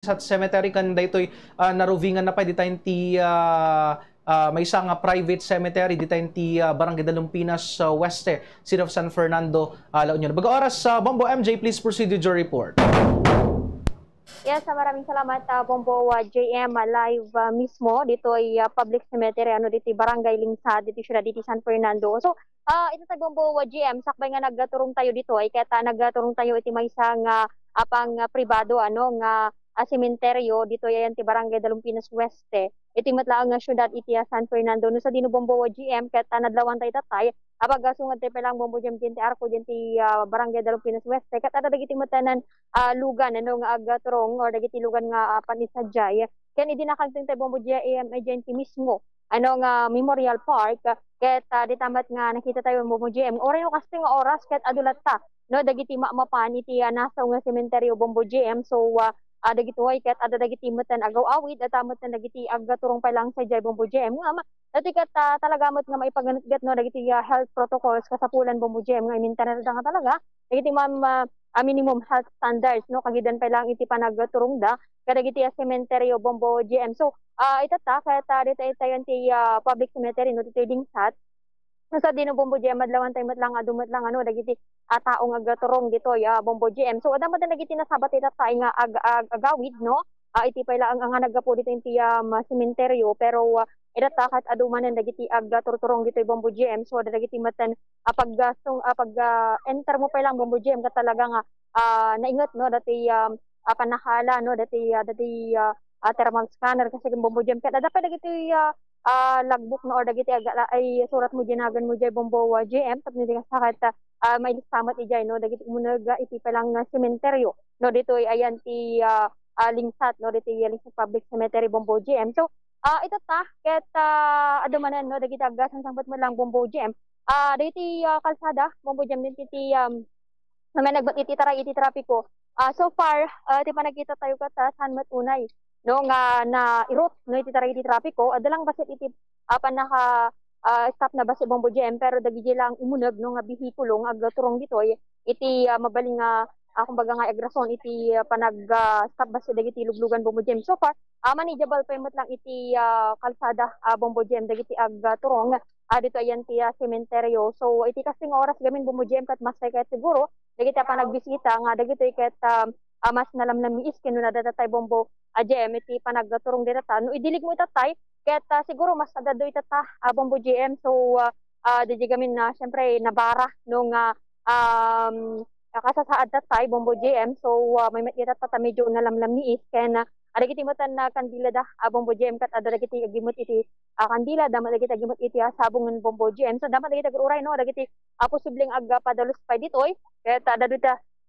sa cemetery kan daytoy naruvingan na pa ditayin ti may isang private cemetery ditayin ti Barangay Dalumpinas Weste, City of San Fernando, La Union. Baga oras sa Bombo MJ, please proceed with your report. Yes, maraming salamat Bombo JM live mismo dito ay public cemetery dito Barangay Lingsad dito siya dito San Fernando. So ito tayo Bombo JM sakbay nga nagturong tayo dito ay kaya nagturong tayo iti may isang apang pribado nga sementeryo dito yan ti Barangay Dalumpinas Weste. Iti matlaang nga syudad iti San Fernando no sa dino Bombo GM kaya nadlawan tayo tatay apag sungad tayo pelang Bombo GM ti arko dyan ti Barangay Dalumpinas Weste kat ada dagiti matanan lugan nga agatrong or dagiti lugan nga panisadyay ken idi nakalting tayo Bombo GM dyan ti mismo nga Memorial Park ket di tamat nga nakita tayo Bombo GM oray no kasi nga oras ket adulat ta no dagiti mapan iti nasa nga sementeryo Bombo GM so dagiti way ket ada dagiti metan agaw awid at metan dagiti agaturong pa lang sa Jay Bombo GM nga dati ket talaga met nga maipaganutgat no dagiti health protocols kasapulan Bombo GM nga imintanan nga talaga dagiti minimum health standards no kagidan pa lang iti panagaturong da kadagiti sementeryo Bombo GM so itata ket dito tayon ti public cemetery no dito Lingsad sa dino Bombo GM madlawan tayo matlang adumat lang dagiti taong agaturong dito Bombo GM so adamot na dagiti nasabat ita tayo nga agawid no iti pala ang nagapo dito inti sementeryo pero idata kat adumanan dagiti agaturturong dito Bombo GM so dagiti matan pag enter mo pa lang Bombo GM kat talaga nga naingat no dati panakala no dati thermal scanner kasi Bombo GM kat ada pa dagiti logbook no or dagiti ay surat mo ginagan mo jay Bombo GM tapos hindi ka sakat may listamat ijay no dagiti umunaga iti palang sementeryo no dito ay ayan ti Lingsad no dito Lingsad Public Cemetery Bombo GM so ito ta ket adumanan no dagiti agasan sangbat mo lang Bombo GM dagiti kalsada Bombo GM din ti may nagbat iti trapiko so far ti panagkita tayo kat San Matunay no nga na irot no iti trapiko adalang basit iti panaka stop na basit Bombo GM pero dagiti lang umunag no nga bihikulo nga agaturong dito iti mabaling nga kumbaga nga agrason iti panag stop basit dagiti luglugan Bombo GM so far manageable pa lang iti kalsada Bombo GM dagiti agaturong dito ayan ti sementeryo so iti kasing oras gamin Bombo GM kat mas kay siguro dagiti panagbisita nga dagiti ket mas nalamnamiis kino na datatay Bombo GM iti panagturong data no idilig mo itatay ket siguro mas adado itata Bombo GM so di gamin na syempre nabara no nga kasasaad tatay Bombo GM so may makita ta medyo nalamlamiis ken ada kiti matan na kandila da Bombo GM kat ada kiti agimot iti kandila damat kiti agimot iti sabungan Bombo GM so dapat kiti aguray no ada kiti posibleng agpadalus pa ditoy ket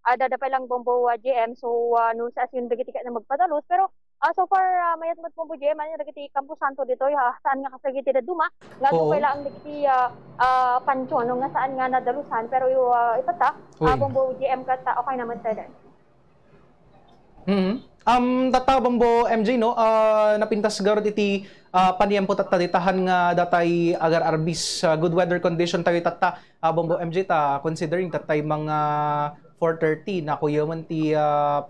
ada pa lang Bombo GM so no sa asin dagiti ka na magpadalos pero so far mayat mat Bombo GM dagiti Campo Santo dito saan nga kasagiti da duma nga do pala ang dagiti pancho no nga saan nga nadalusan pero itata Bombo GM kat okay naman tayo. Tata Bombo MJ no napintas garot iti paniyampo tatta ditahan nga datay agar arbis good weather condition tayo tatta Bombo MJ ta considering tatay mga 4:30 na kuyaman ti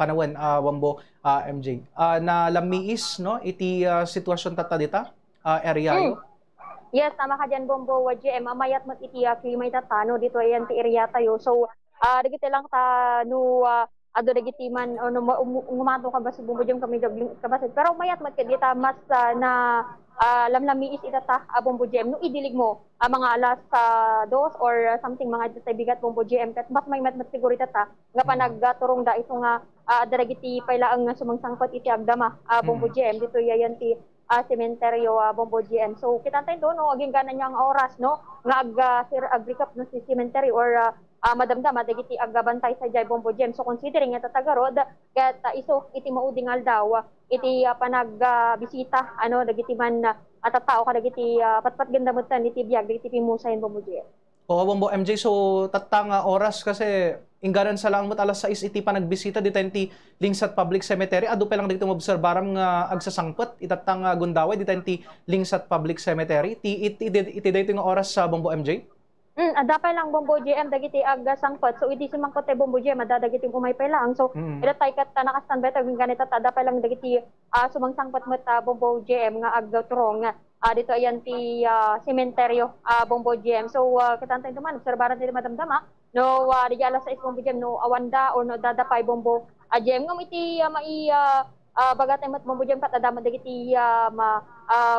panawan Bombo MJ na lamiis no iti sitwasyon tatta dita area yo. Yes tama ka diyan Bombo GM amayat mat iti kimay tatta no dito ayan ti area tayo so dagiti lang ta no ado dagiti man ngumato ka ba si Bombo GM kami kabasit pero mayat mat kita mas na lamlamiis itata Bombo GM no idilig mo mga alas 2 or something mga itata bigat Bombo GM kat mas may mat siguro itata nga panagturong da ito nga dagiti payla ang sumangsangkot iti agdama Bombo GM dito yayan ti sementeryo Bombo GM so kita tayo do no aging ganan yang oras no nga agrikap no si sementeryo or madamdam dagiti agabantay sa Jay Bombo GM so considering nga tatagarod ket iso iti maudingal daw iti panagbisita dagiti man tattao ka dagiti patpat gandamutan iti biag dagiti pimusayen Bombo GM. Oo Bombo MJ so tatta nga oras kasi inggaran sa lang alas 6 iti panagbisita dito ti Lingsad Public Cemetery adu pa lang dito mobserbaram nga agsasangpet itatta nga gundaway dito ti Lingsad Public Cemetery iti dito nga oras sa Bombo MJ. Adapay lang Bombo GM dagiti aga sangkot. So idi sumangkot tay Bombo GM adadagiti umaypay lang. So ida tay kat naka-standby tag ganito adapay lang dagiti sumangsangkot met Bombo GM nga aga turong dito ayan ti sementeryo Bombo GM. So kitantay duman obserbaran ti madamdama no di alas 6 Bombo GM no awanda or no dadapay Bombo GM ngam iti bagat emat Bombo GM kat adama dagiti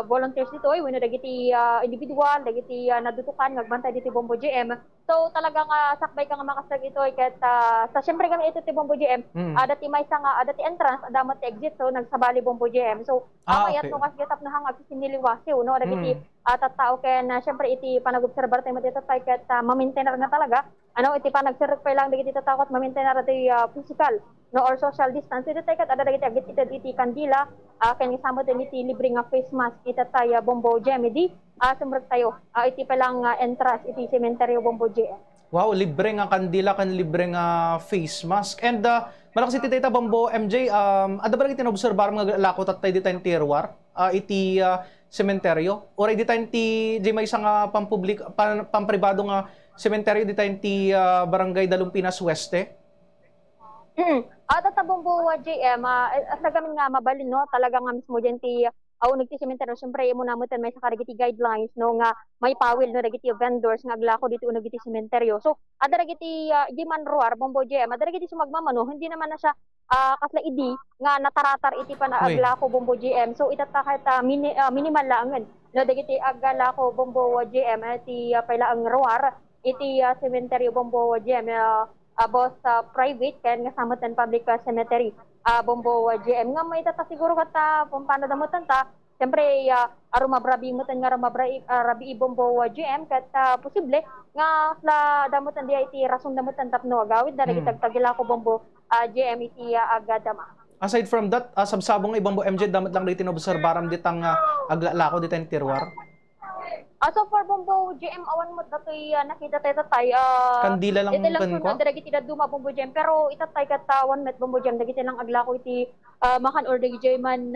volunteers dito ay wino dagiti individual dagiti nadutukan ngagbantay diti Bombo GM. So talagang sakbay ka nga makasag ito ket sa syempre kami ito ti Bombo GM dati may nga dati entrance adamat ti exit so nagsabali Bombo GM. So mayat okay. no kas getap na hangag siniliwasiw no dagiti tattao ken syempre iti panagobserbar tayo dito tay ket ma-maintainer nga talaga ano iti panagserpay lang dagiti tattao ket ma-maintainer ti physical no or social distance iti tay ket ada dagiti agit iti kandila ken isama din iti libre nga face mask ita tayo Bombo GM di sumrek tayo iti palang entrance iti sementeryo Bombo GM. Wow, libre nga kandila kan libre nga face mask. And malakas iti data Bombo MJ, ada ba lagi tinobserbar mga lakot at tayo dito tier-war iti sementeryo? Or di tayo ti di may isang pampublik, pampribado nga sementeryo di tayo ti Barangay Dalumpinas Weste? Tata Bombo GM, sa gamin nga mabalin no, talaga nga mismo dyan ti nagti sementeryo, syempre mo namutan may sakaragiti guidelines no nga may pawil no dagiti vendors nga aglako dito nagiti sementeryo. So ada dagiti di man roar Bombo GM, ada dagiti sumagmamano, hindi naman na siya kasla idi nga nataratar iti pa na aglako Bombo GM. So itata kahit minimal lang no dagiti aglako Bombo GM iti paila ang roar iti sementeryo Bombo GM both private kaya nga samutan public cemetery Bombo GM nga may tata siguro kata paano damutan ta siyempre arumabrabi mutan nga rabi Bombo GM kat posible nga la damutan dia iti rason damutan tapno agawid dara itagtagila ko Bombo GM iti agadama. Aside from that, sabsabong ibang Bombo MJ damat lang dito obserbaram ditang aglalako ditang tirwar. So for Bombo GM awan mo datoy nakita tayo kandila lang kan ko dagiti duma Bombo GM pero itatay kat one met Bombo GM dagiti lang aglako iti makan or dagiti man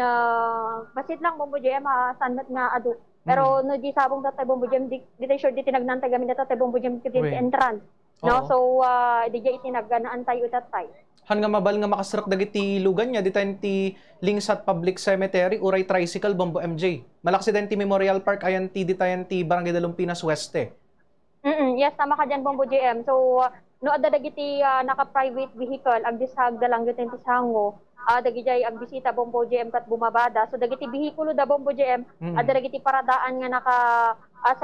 basit lang Bombo GM sanmet nga adu pero no di sabong tatay Bombo GM di sure di tinagnantay gamin tatay Bombo GM kiti entrance no so di iti naganaantay utatay han nga mabal nga makasrak dagiti lugan niya ditayin ti Lingsat Public Cemetery uray tricycle Bombo MJ. Malaksi din ti Memorial Park ayan ti ditayin ti Barangay Dalumpinas Weste. Yes, tama ka dyan Bombo GM. So no ada dagiti naka-private vehicle ag disag dalang gyud ti sango. Dagiti ag bisita Bombo GM kat bumabada. So dagiti behikulo da Bombo GM ada dagiti paradaan nga naka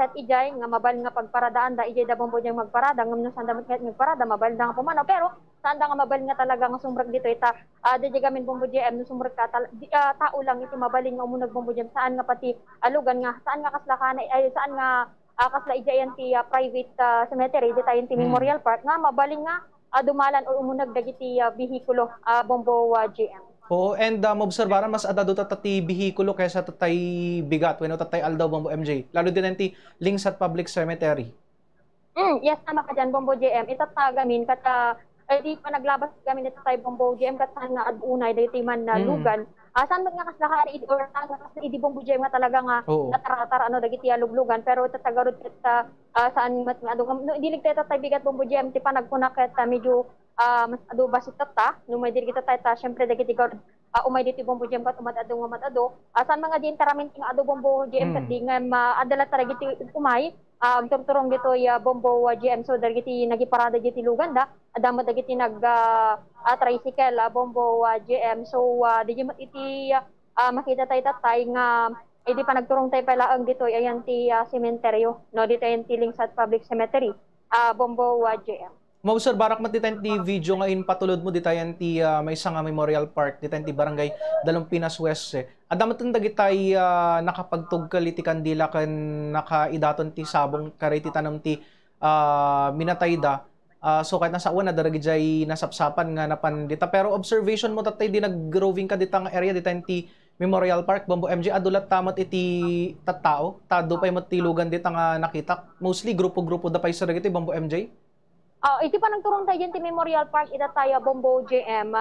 set ijay nga mabal nga pagparadaan da ijay da Bombo GM magparada ngam no sanda magparada mabal da nga pumanaw pero sanda nga mabal nga talaga nga sumrag dito ita di gamin Bombo GM no sumrag ka tao lang iti mabaling nga umunag Bombo GM saan nga pati alugan nga saan nga kaslakan ay saan nga kasla ijayan ti private cemetery di tayo ti Memorial Park nga mabaling nga dumalan o umunag dagiti behikulo Bombo GM. Oo, and maobserbaran mas adado tatati behikulo kaysa tatay bigat wenno tatay aldaw Bombo MJ. Lalo din ti Lingsat Public Cemetery. Yes, tama ka dyan Bombo GM. Itatagamin kat di pa naglabas kami nito tayo Bombo GM kat saan nga adunay dito man na lugan. Saan nga kaslakari or saan nga kasla idi Bombo GM nga talaga nga nataratar ano dagiti luglugan pero tatagarod ket saan mat nga adung no dilig tayo tatay bigat Bombo GM ti panagkunak ket medyo mas ado basit tata no may diri kita tayo syempre dagiti garod umay dito Bombo GM kat umatado saan mga di interamin nga ado Bombo GM kat di nga maadala taragiti umay turturong dito Bombo GM so dagiti nagiparada diti lugan da adama dagiti nag tricycle Bombo GM so di iti makita tayo tatay nga di pa nagturong tayo pala ang dito ayan ti sementeryo no dito ayan ti Lingsat Public Cemetery Bombo GM. Maobserbarak mat ditayin ti video nga patulod mo ditayin ti may isang Memorial Park ditayin ti Barangay Dalumpinas Weste. Adamat dagitay nakapagtugkal iti kandila kan nakaidaton ti sabong karay ti tanam ti minatayda. So kahit nasa uwan na daragijay nasapsapan nga napandita pero observation mo tatay di nag-roving ka ditang area ditayin ti Memorial Park Bombo MJ adulat tamat iti tattao tado pay matilugan dita nga nakita mostly grupo-grupo da pay sa dagiti Bombo MJ. Iti pa nagturong tayo dyan ti Memorial Park ita tayo Bombo GM.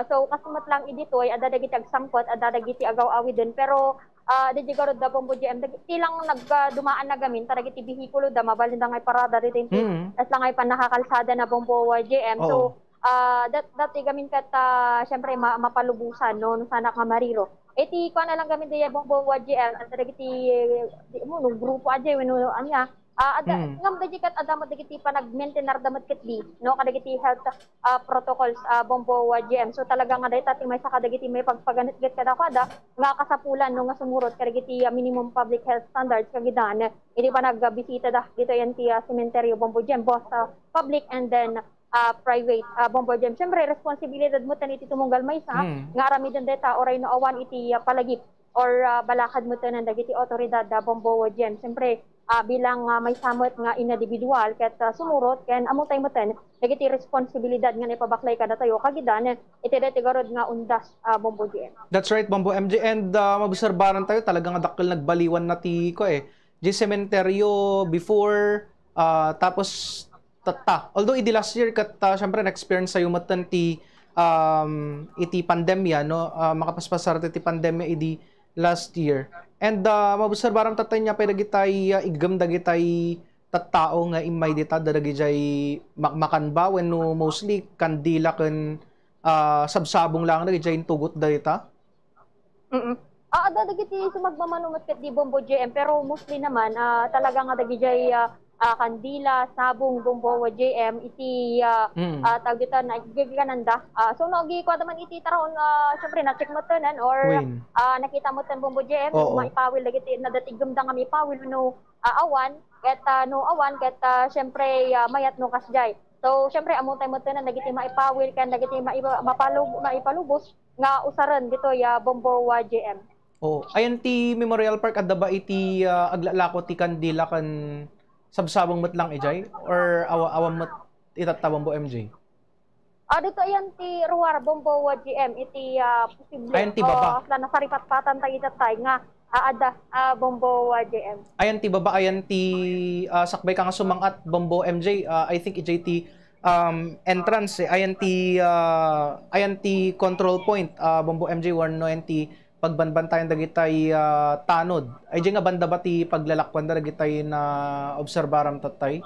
So kasumat lang idito ay ada dagiti agsangkot ada dagiti agaw-awi din pero di garod da Bombo GM tilang nagdumaan na gamin taragiti bihikulo da mabalin da ngay parada dito as lang ay panakakalsada na Bombo GM. So dati gamin kat syempre mapalubusan no sana nga mariro. Iti ko na lang gamin di Bombo GM taragiti mo no grupo aja no anya ngam dagi kat adamat dagiti pa nag-maintainer damat ket di no kadagiti health protocols Bombo GM. So talaga nga dayta ti may saka dagiti may pagpaganit ket kada nga kasapulan no nga sumurot kadagiti minimum public health standards kagidan hindi pa nagbisita da dito yan ti cementerio Bombo GM both public and then private Bombo GM. Siyempre responsibilidad mo taniti tumunggal may sa nga arami den data oray no awan iti palagip or balakad mo tanan dagiti otoridad Bombo GM. Siyempre bilang may samot nga individual ket sumurot ken amutay mo ten dagiti responsibilidad nga ipabaklay kada tayo kagidan iti deti garod nga undas Bombo GM. That's right, Bombo MJ. And mabusarbaran tayo talagang dakkel nagbaliwan na ti ko di cementerio before tapos tatta. Although idi last year kat syempre na-experience sayo matan ti iti pandemya no makapaspasar ti pandemya idi last year. And mabusarbaram tatay niya pero gitay igam dagitay tattao nga imay dita dagitay makanba when no mostly kandila ken sabsabong lang dagitay tugot dayta. Dagiti sumagmamanumat ket di Bombo GM pero mostly naman talaga nga dagitay kandila, sabong, Bombo GM iti tagita na gigananda. So no gi ko man iti taron syempre na check mo tanan or nakita mo tan Bombo GM maipawil dagiti na datigum da nga mipawil no awan ket no awan ket syempre mayat no kasjay. So syempre amutay mo tanan dagiti maipawil ken dagiti maipalubos nga usaran dito Bombo GM. Ayan ti Memorial Park adda ba iti aglalako ti kandila kan sabsabong mat lang ijay or awam mat itatta Bombo MJ? Dito ayan ti Ruar Bombo GM iti posible. Ayan ti baba. Nasaripatpatan tayo itatay nga ada Bombo GM. Ayan ti baba, ayan ti sakbay ka nga sumangat Bombo MJ. I think ijay ti entrance ayan ti control point Bombo MJ warno ayan ti pagbanbantayan dagitay tanod. Ay di nga banda ba ti paglalakwan dagitay na obserbaram tatay?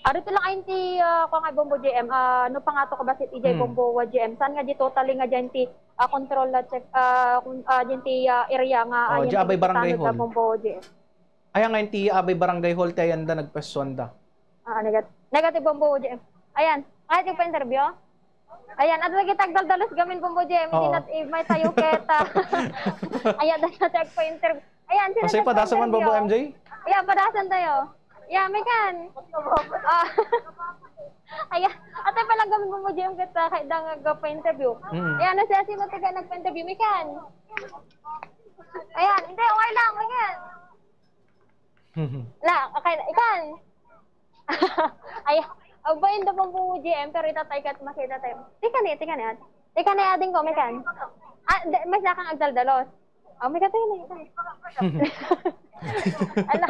Dito lang ayon ti kung ay Bombo GM no pangato ka basit ijay Bombo GM san nga di totally nga diyan ti control check diyan ti area nga ayon abay barangay hall Bombo GM. Ayan nga ti abay barangay hall ti ayan da nagpesonda. Negative Bombo GM. Ayan, kahit yung pa-interview. Ayan, at lagi tagdaldalos gamin Bombo GM, hindi na may tayo keta. Ayan, dahil pa interview. Ayan, sila kasi padasan man Bombo MJ? Ayan, padasan tayo. Ayan, may kan. Ayan, atay pala gamin Bombo GM kita kahit na nagpa-interview. Ayan, nasa si mo taga nagpa-interview, may kan. Ayan, hindi, okay lang, may kan. Okay, ikan. Ayan. Bayin da Bombo GM pero itatay kat makita tayo. Tika ni ading ko mekan. Mas nakang agdaldalos. May katay na ikan. Ala.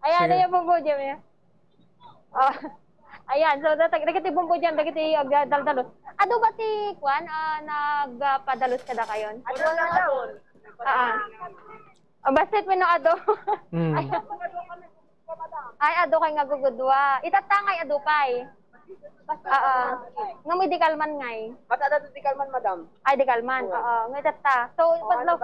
Ayan, ayan Bombo GM. Ayan, so dagiti Bombo GM dagiti agdaldalos. Ado ba ti kwan nagpadalos kada kayon? Ado na daw. Basit mo no ado. Ay, ado kay nga gugudwa. Itatangay ado kay. Nga medical man ngay. Matada to medical man, madam. Ay, medical man. Nga itata. So, padlaw.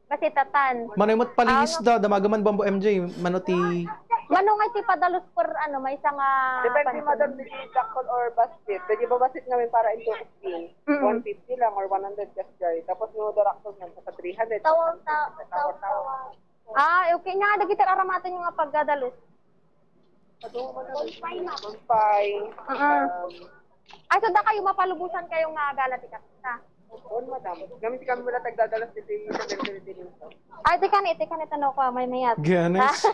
Basitatan. Manimot palingis damagaman Bombo MJ. Manuti. Mano nga ti padalos per may isang depende madam di dakol or basket. Pwede ba basit ngamin para into 15? 150 lang or 100 just guy. Tapos no daraktos nga sa 300. Tawag. Okay nga dagiti aramatan yung pagdadalos. Ay, so da kayo mapalubusan kayo nga galat ikasta. Oo, madam. Gamit kami wala tagdadalas dito yung ay, tika ni tanong ko, may mayat. Ganes.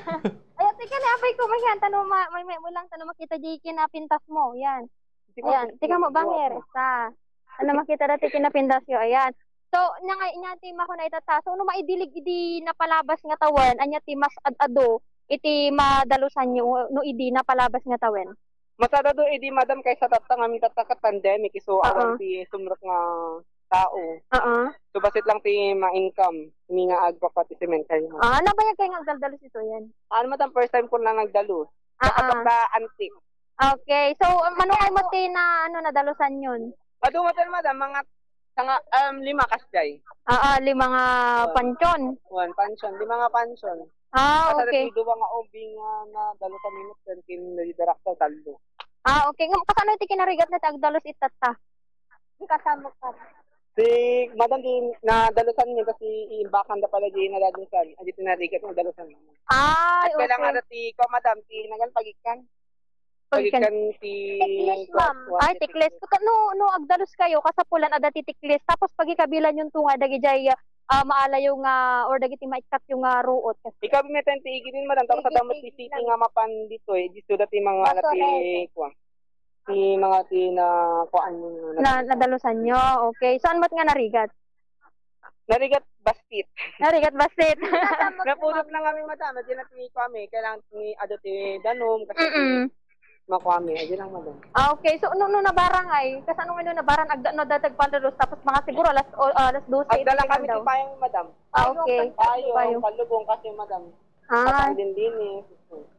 Ay, tika ni, apay ko, may yan, tanong, may mulang tanong makita di kinapintas mo, yan. Ayan, tika mo, bangir, sa. Ano makita dati kinapintas yo, ayan. So, nya ti mako na itata. So, no maidilig idi napalabas nga tawen, anya ti mas adado iti madalusan nyo no idi napalabas nga tawen. Masada do idi madam kaysa tatta nga mi tatta ka pandemic so aron ti sumrot nga tao. Oo. So basit lang ti ma-income, nga agpapat ti cemetery. Ano ba yung kaya nagdaldalos ito yan? Ano madam, first time ko na nagdalo. Kapag na antique. Okay. So, manungay mo ti na ano nadalusan yun? Madumatan madam, mga 5 kasjay. 5 nga pansyon. 1 pansyon, 5 nga pansyon. Okay. Kasi duwa nga ubing na dalo sa minutes then team director talo. Okay. Kasano iti kinarigat na tagdalos itata? Kasama ka. Si madam din na dalusan niya kasi iimbakan da pala di na dalusan. Adi tinarigat na dalusan. Ay, okay. Kailangan na ti ko madam ti nagan pagikan. Pagikan ti tiklis, ma'am. Ay, tiklis. No, agdalos kayo kasapulan ada ti tiklis. Tapos pagikabilan yung tunga dagi jay maala yung or dagiti maikat yung ruot. Ikaw may tenti iginin madam tapos sa damot ti city nga mapan dito dito dati mga nati kuan. Ti mga ti na kuan na nadalusan nyo. Okay. Saan mat nga narigat? Narigat bastit. Narigat bastit. Napudot lang kami madam, di na ti kami kailangan ni adoti danom kasi makuami, adi lang madam. Okay, so no nabarangay, kasi anong nabarang no datag pandalos tapos mga siguro alas 12 Agdala kami ti payong madam. Okay. Payong kalubong kasi madam. Din.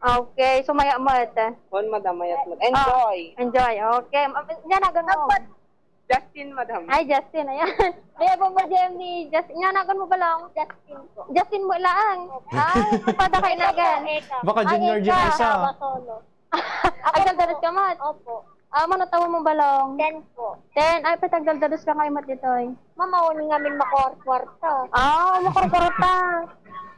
Okay, so maya-mat. Madam, mayat. Enjoy. Enjoy. Okay. Yan agan mo. Justin, madam. Ay, Justin, ayan. Kaya po mo ni Justin. Yan agan mo ba lang? Justin po. Justin mo lang. Ay, pada kay nagan. Baka junior din isa. Agdal dalos ka mat? Opo. Mano tawo mo balong? 10 po. 10. Ay, patagdal dalos ka kayo mat ditoy. Mamawin ngamin makorkwarta. Makorkwarta.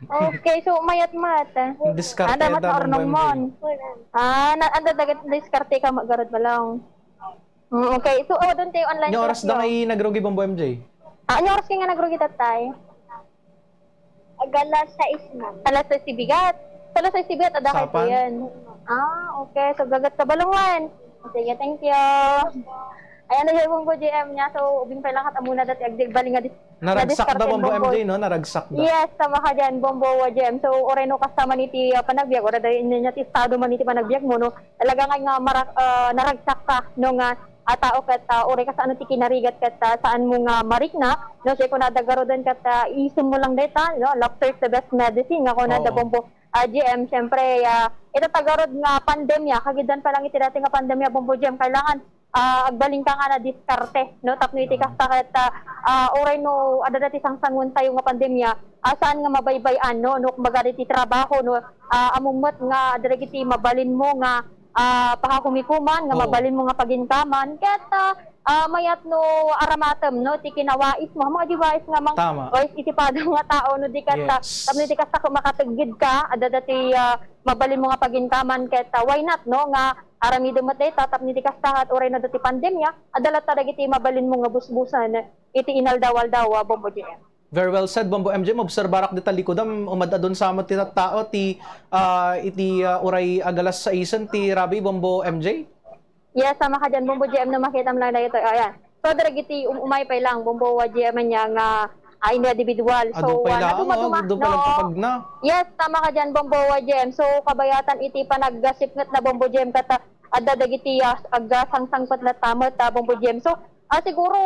Okay, so mayat-mat. Diskarte mat na da ornong mon. Anda dagat diskarte ka magarod balong. Okay, so doon tayo online. Yung oras da ngay nagrugi Bombo MJ? Yung oras nga nagrugi tatay? Alas 6 ma'am. Alas 6 bigat. Alas 6 bigat, ada kayo po yan. Okay. So, gagat ka balungan. Sige, thank you. Ayan na yung Bombo GM niya. So, ubing pa lang katamuna dati agdig bali nga naragsak da Bombo MJ, no? Naragsak da. Yes, tama ka dyan, Bombo GM. So, oray no kasama ni ti panagbiag. Oray dahil niya ti estado man ni ti panagbiag mo, no? Talaga nga naragsak ka, no nga tao kat oray ka sa ano ti kinarigat kat saan mo nga marikna, no? So, kung nadagaro din kat isim mo lang data, no? Laughter is the best medicine. Nga kung nada Bombo GM, syempre, ito tagarod nga pandemya, kagidan pa lang iti dati nga pandemya, Bombo GM, kailangan agbaling ka nga na diskarte, no? Tapno iti kasta kat oray no ada dati sangsangon tayo nga pandemya, saan nga mabaybayan, no? No kumbaga iti trabaho, no? Amumot nga adagiti mabalin mo nga pakakumikuman nga mabalin mo nga paginkaman ket mayat no aramatem, no? Ti kinawais mo mga diwais nga mang ois itipado nga tao, no? Di kasta tapno iti kasta kumakatagid ka ada dati mabalin mo nga paginkaman ket why not, no? Nga aramido mo tayo, tatap ni kasta at oray na dati pandemya, adalat talaga iti mabalin mo nga busbusan, iti inaldawal-dawa, Bombo GM. Very well said, Bombo MJ. Mobserbarak di talikudam, umada doon sa amat tao, iti oray agalas sa isen, ti Rabi, Bombo MJ? Yes, sama ka dyan, Bombo GM, na makita mo lang na ito. Ayan. So, darag iti umaypay lang, Bombo GM niya nga individual. So, na. Yes, tama ka dyan, Bombo GM. So, kabayatan iti panaggasipngat na Bombo GM kata adadagiti agsangsangpat na tamot Bombo GM. So, siguro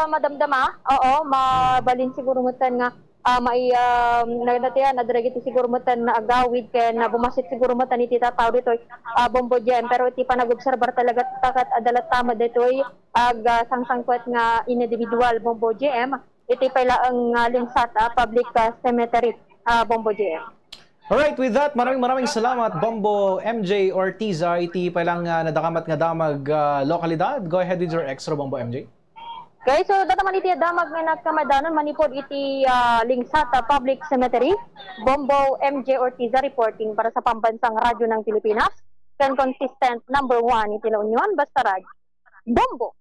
madamdama, mabalin siguro mutan nga nagdatian adadagiti siguro mutan na agawid kaya na bumasit siguro mutan iti tataw ditoy Bombo GM. Pero iti panag-obserbar talaga takat adalat tamot ditoy agsangsangpat nga individual Bombo GM. Iti pala ang linsat public cemetery Bombo GM. Alright, with that, maraming salamat Bombo MJ Ortiza. Iti palang nadakamat nga damag lokalidad. Go ahead with your extra, Bombo MJ. Okay, so dataman iti damag nga nagkamadanon manipod iti linsat public cemetery. Bombo MJ Ortiza reporting para sa Pambansang Radyo ng Pilipinas. Consistent number 1 iti La Union, basta radyo. Bombo!